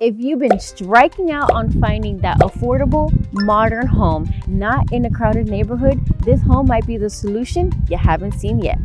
If you've been striking out on finding that affordable, modern home, not in a crowded neighborhood, this home might be the solution you haven't seen yet.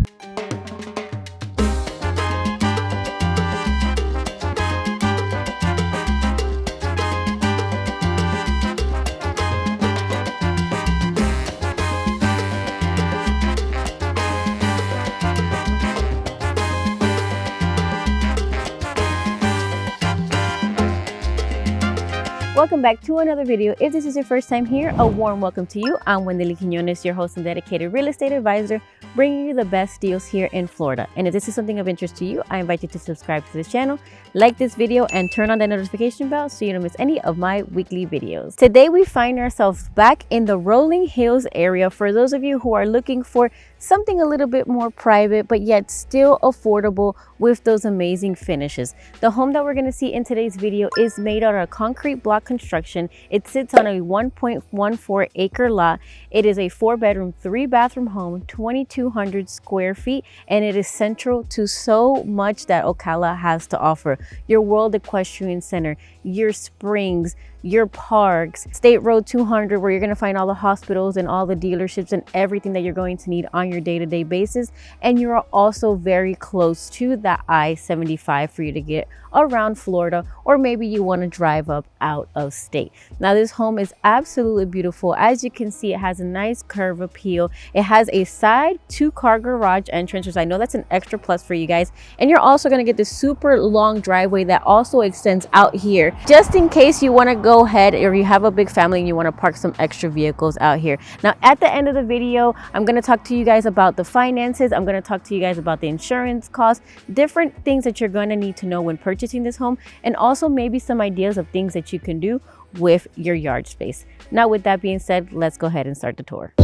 Welcome back to another video. If this is your first time here, a warm welcome to you. I'm Wendy Quinones, your host and dedicated real estate advisor, bringing you the best deals here in Florida. And if this is something of interest to you, I invite you to subscribe to this channel, like this video, and turn on that notification bell so you don't miss any of my weekly videos. Today, we find ourselves back in the Rolling Hills area for those of you who are looking for something a little bit more private, but yet still affordable with those amazing finishes. The home that we're gonna see in today's video is made out of concrete block construction. It sits on a 1.14 acre lot. It is a 4-bedroom, 3-bathroom home, 2,200 square feet, and it is central to so much that Ocala has to offer. Your World Equestrian Center, your springs, your parks, State Road 200, where you're gonna find all the hospitals and all the dealerships and everything that you're going to need on your day-to-day basis. And you're also very close to that I-75 for you to get around Florida, or maybe you wanna drive up out of state. Now, this home is absolutely beautiful. As you can see, it has a nice curve appeal. It has a side 2-car garage entrance, which I know that's an extra plus for you guys. And you're also gonna get this super long driveway that also extends out here, just in case you wanna go ahead or you have a big family and you want to park some extra vehicles out here. Now, at the end of the video, I'm going to talk to you guys about the finances. I'm going to talk to you guys about the insurance costs, different things that you're going to need to know when purchasing this home, and also maybe some ideas of things that you can do with your yard space. Now, with that being said, let's go ahead and start the tour.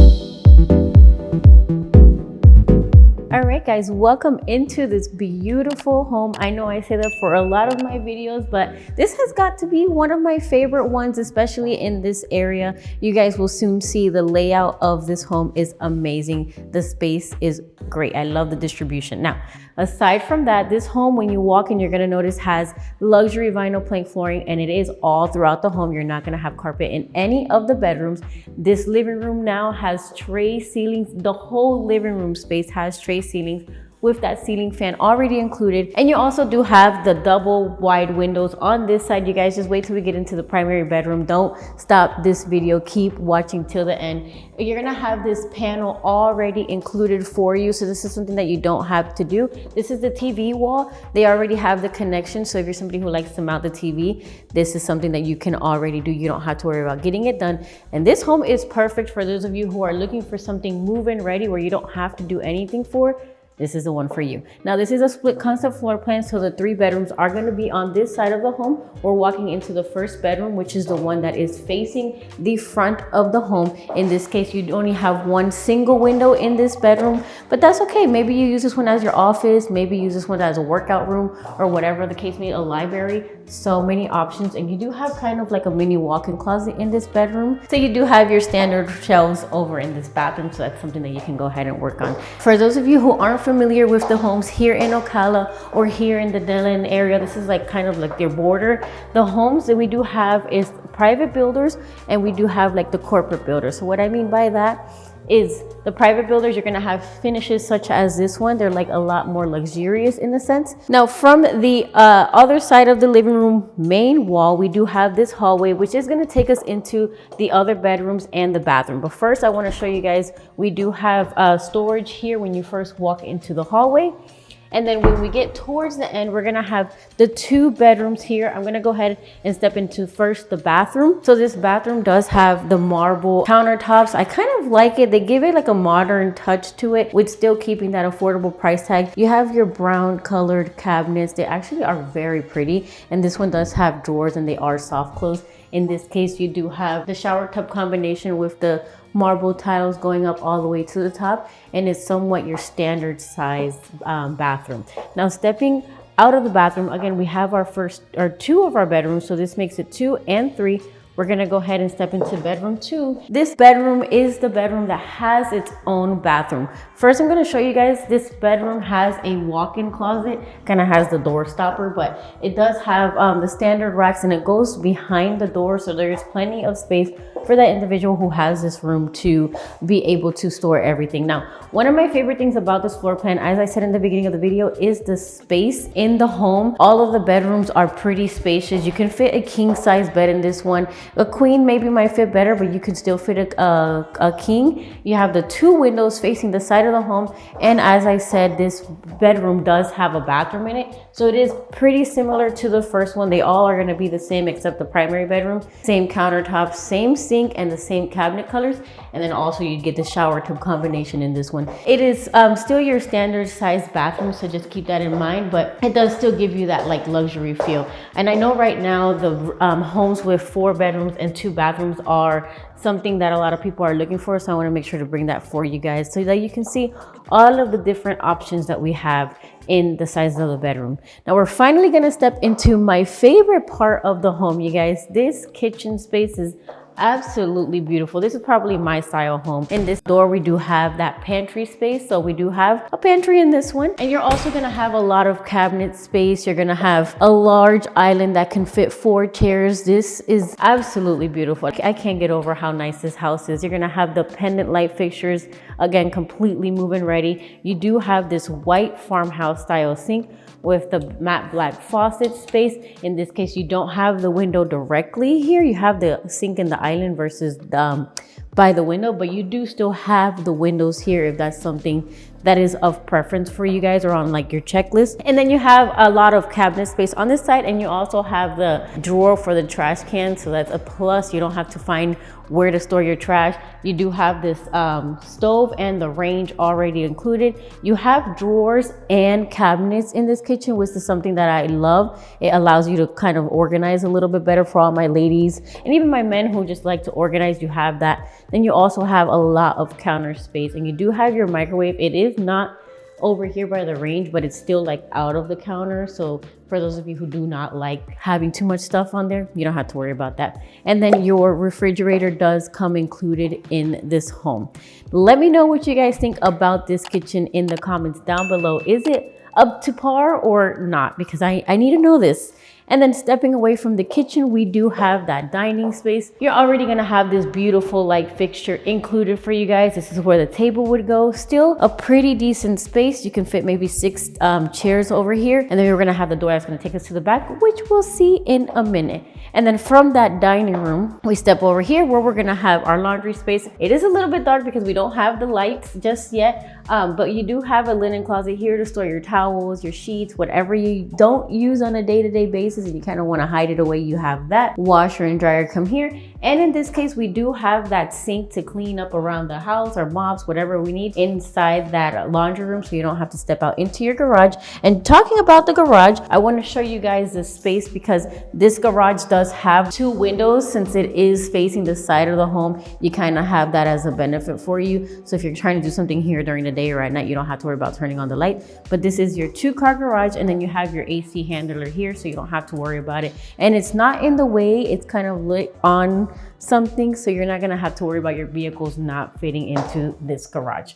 All right, guys, welcome into this beautiful home. I know I say that for a lot of my videos, but this has got to be one of my favorite ones, especially in this area. You guys will soon see the layout of this home is amazing. The space is great. I love the distribution. Now, aside from that, this home, when you walk in, you're gonna notice has luxury vinyl plank flooring, and it is all throughout the home. You're not gonna have carpet in any of the bedrooms. This living room now has tray ceilings. The whole living room space has tray ceilings with that ceiling fan already included. And you also do have the double wide windows on this side. You guys just wait till we get into the primary bedroom. Don't stop this video, keep watching till the end. You're gonna have this panel already included for you. So this is something that you don't have to do. This is the TV wall. They already have the connection. So if you're somebody who likes to mount the TV, this is something that you can already do. You don't have to worry about getting it done. And this home is perfect for those of you who are looking for something move-in ready where you don't have to do anything for. This is the one for you. Now, this is a split concept floor plan, so the 3 bedrooms are gonna be on this side of the home. We're walking into the first bedroom, which is the one that is facing the front of the home. In this case, you only have one single window in this bedroom, but that's okay. Maybe you use this one as your office, maybe use this one as a workout room, or whatever the case may be, a library. So many options, and you do have kind of like a mini walk-in closet in this bedroom. So you do have your standard shelves over in this bathroom, so that's something that you can go ahead and work on. For those of you who aren't familiar with the homes here in Ocala or here in the Dillon area, this is like kind of like their border. The homes that we do have is private builders, and we do have like the corporate builders. So what I mean by that is the private builders, you're gonna have finishes such as this one. They're like a lot more luxurious in the sense. Now, from the other side of the living room main wall, we do have this hallway, which is gonna take us into the other bedrooms and the bathroom. But first, I wanna show you guys, we do have storage here when you first walk into the hallway. And then when we get towards the end, we're gonna have the 2 bedrooms here. I'm gonna go ahead and step into first the bathroom. So this bathroom does have the marble countertops. I kind of like it. They give it like a modern touch to it with still keeping that affordable price tag. You have your brown colored cabinets. They actually are very pretty. And this one does have drawers, and they are soft close. In this case, you do have the shower tub combination with the marble tiles going up all the way to the top, and it's somewhat your standard size bathroom. Now, stepping out of the bathroom, again, we have our 2 of our bedrooms, so this makes it 2 and 3. we're gonna go ahead and step into bedroom 2. This bedroom is the bedroom that has its own bathroom. First, I'm gonna show you guys, this bedroom has a walk-in closet, kind of has the door stopper, but it does have the standard racks, and it goes behind the door, so there's plenty of space for that individual who has this room to be able to store everything. Now, one of my favorite things about this floor plan, as I said in the beginning of the video, is the space in the home. All of the bedrooms are pretty spacious. You can fit a king size bed in this one. A queen maybe might fit better, but you can still fit a king. You have the 2 windows facing the side of the home, and as I said, this bedroom does have a bathroom in it, so it is pretty similar to the first one. They all are going to be the same except the primary bedroom. Same countertops, same sink, and the same cabinet colors, and then also you get the shower tub combination in this one. It is still your standard size bathroom, so just keep that in mind, but it does still give you that like luxury feel. And I know right now the homes with 4 bedrooms and 2 bathrooms are something that a lot of people are looking for, so I want to make sure to bring that for you guys so that you can see all of the different options that we have in the size of the bedroom. Now we're finally going to step into my favorite part of the home, you guys. This kitchen space is absolutely beautiful. This is probably my style home. In this door, we do have that pantry space. So we do have a pantry in this one. And you're also gonna have a lot of cabinet space. You're gonna have a large island that can fit 4 chairs. This is absolutely beautiful. I can't get over how nice this house is. You're gonna have the pendant light fixtures, again, completely move-in ready. You do have this white farmhouse style sink with the matte black faucet space. In this case, you don't have the window directly here. You have the sink in the island versus by the window, but you do still have the windows here if that's something that is of preference for you guys or on like your checklist. And then you have a lot of cabinet space on this side, and you also have the drawer for the trash can, so that's a plus. You don't have to find where to store your trash. You do have this stove and the range already included. You have drawers and cabinets in this kitchen, which is something that I love. It allows you to kind of organize a little bit better for all my ladies and even my men who just like to organize. You have that. Then you also have a lot of counter space, and you do have your microwave. It is not over here by the range, but it's still like out of the counter. So for those of you who do not like having too much stuff on there, you don't have to worry about that. And then your refrigerator does come included in this home. Let me know what you guys think about this kitchen in the comments down below. Is it up to par or not? Because I need to know this. And then stepping away from the kitchen, we do have that dining space. You're already gonna have this beautiful like fixture included for you guys. This is where the table would go. Still a pretty decent space. You can fit maybe 6 chairs over here. And then we're gonna have the door that's gonna take us to the back, which we'll see in a minute. And then from that dining room, we step over here where we're gonna have our laundry space. It is a little bit dark because we don't have the lights just yet, but you do have a linen closet here to store your towels, your sheets, whatever you don't use on a day-to-day basis and you kind of want to hide it away. You have that washer and dryer come here. And in this case, we do have that sink to clean up around the house or mops, whatever we need inside that laundry room, so you don't have to step out into your garage. And talking about the garage, I want to show you guys the space because this garage does have 2 windows. Since it is facing the side of the home, you kind of have that as a benefit for you. So if you're trying to do something here during the day or at night, you don't have to worry about turning on the light. But this is your 2-car garage, and then you have your AC handler here, so you don't have to worry about it. And it's not in the way, it's kind of lit on something, so you're not gonna have to worry about your vehicles not fitting into this garage.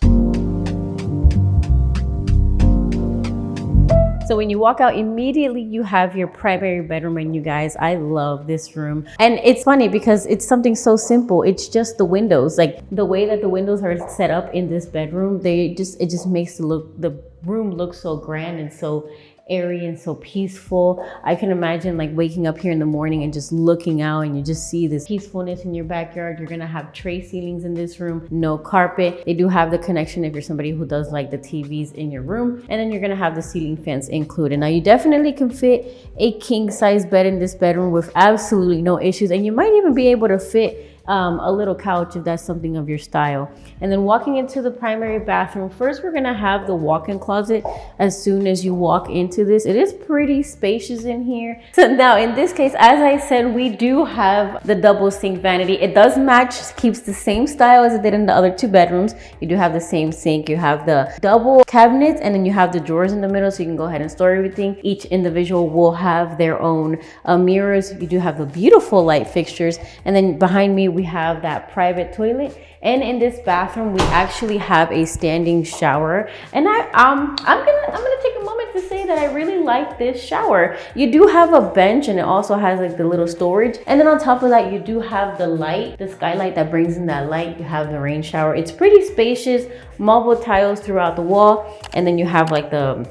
So when you walk out, immediately you have your primary bedroom, and you guys, I love this room. And it's funny because it's something so simple. It's just the windows, like the way that the windows are set up in this bedroom, it just makes the room look so grand and so airy and so peaceful. I can imagine like waking up here in the morning and just looking out, and you just see this peacefulness in your backyard. You're gonna have tray ceilings in this room, no carpet. They do have the connection if you're somebody who does like the TVs in your room, and then you're gonna have the ceiling fans included. Now you definitely can fit a king size bed in this bedroom with absolutely no issues, and you might even be able to fit a little couch if that's something of your style. And then walking into the primary bathroom, first we're gonna have the walk-in closet as soon as you walk into this. It is pretty spacious in here. So now in this case, as I said, we do have the double sink vanity. It does match, keeps the same style as it did in the other 2 bedrooms. You do have the same sink, you have the double cabinets, and then you have the drawers in the middle so you can go ahead and store everything. Each individual will have their own mirrors. You do have the beautiful light fixtures, and then behind me we have that private toilet. And in this bathroom we actually have a standing shower, and I'm gonna take a moment to say that I really like this shower. You do have a bench, and it also has like the little storage, and then on top of that you do have the light, the skylight that brings in that light. You have the rain shower. It's pretty spacious, marble tiles throughout the wall, and then you have like the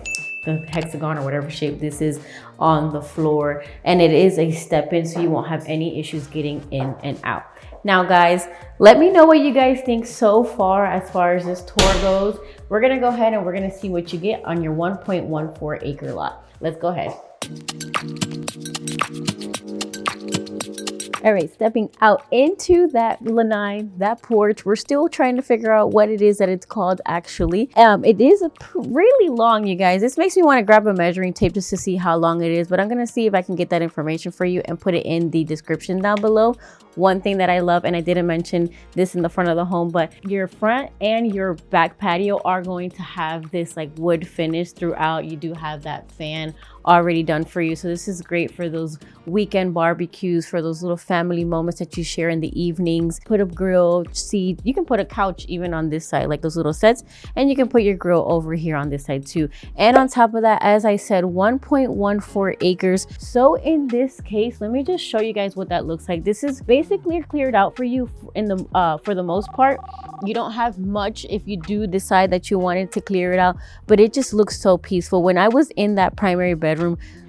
hexagon or whatever shape this is on the floor, and it is a step-in, so you won't have any issues getting in and out. Now guys, let me know what you guys think so far as this tour goes. We're gonna go ahead and we're gonna see what you get on your 1.14 acre lot. Let's go ahead. All right, stepping out into that lanai, that porch, we're still trying to figure out what it is that it's called actually. It is really long, you guys. This makes me want to grab a measuring tape just to see how long it is, but I'm gonna see if I can get that information for you and put it in the description down below. One thing that I love, and I didn't mention this in the front of the home, but your front and your back patio are going to have this like wood finish throughout. You do have that fan already done for you, so this is great for those weekend barbecues, for those little family moments that you share in the evenings. Put a grill seat, you can put a couch even on this side, like those little sets, and you can put your grill over here on this side too. And on top of that, as I said, 1.14 acres. So in this case, let me just show you guys what that looks like. This is basically cleared out for you in the for the most part. You don't have much if you do decide that you wanted to clear it out, but it just looks so peaceful. When I was in that primary bedroom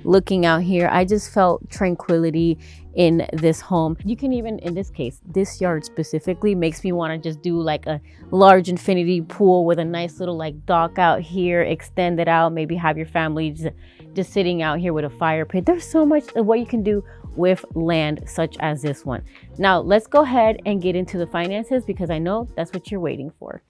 looking out here, I just felt tranquility in this home. You can even, in this case, this yard specifically makes me want to just do like a large infinity pool with a nice little like dock out here, extend it out, maybe have your family just sitting out here with a fire pit. There's so much of what you can do with land such as this one. Now let's go ahead and get into the finances, because I know that's what you're waiting for.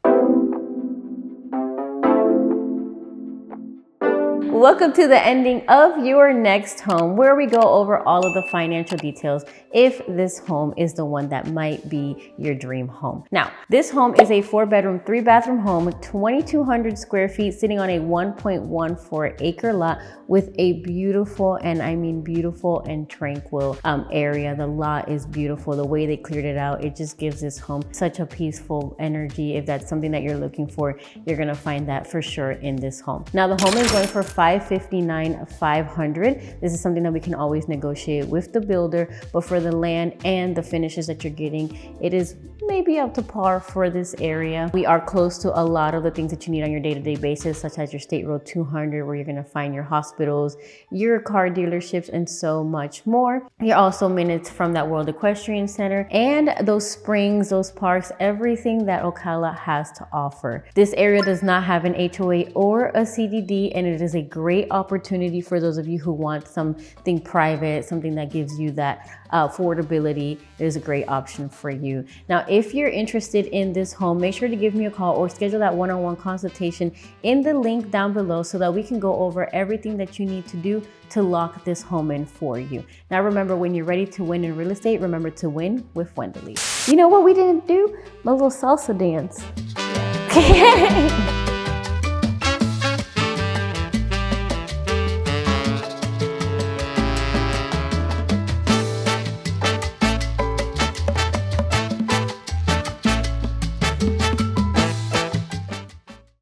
Welcome to the ending of your next home, where we go over all of the financial details if this home is the one that might be your dream home. Now, this home is a 4-bedroom, 3-bathroom home, 2,200 square feet, sitting on a 1.14 acre lot with a beautiful, and I mean beautiful and tranquil area. The lot is beautiful. The way they cleared it out, it just gives this home such a peaceful energy. If that's something that you're looking for, you're gonna find that for sure in this home. Now, the home is going for $559,500. This is something that we can always negotiate with the builder, but for the land and the finishes that you're getting, it is maybe up to par for this area. We are close to a lot of the things that you need on your day-to-day basis, such as your State Road 200, where you're gonna find your hospitals, your car dealerships, and so much more. You're also minutes from that World Equestrian Center and those springs, those parks, everything that Ocala has to offer. This area does not have an HOA or a CDD, and it is a great opportunity for those of you who want something private, something that gives you that affordability. It is a great option for you. Now, if you're interested in this home, make sure to give me a call or schedule that one-on-one consultation in the link down below, so that we can go over everything that you need to do to lock this home in for you. Now, remember, when you're ready to win in real estate, remember to win with Wendeley. You know what we didn't do? My little salsa dance.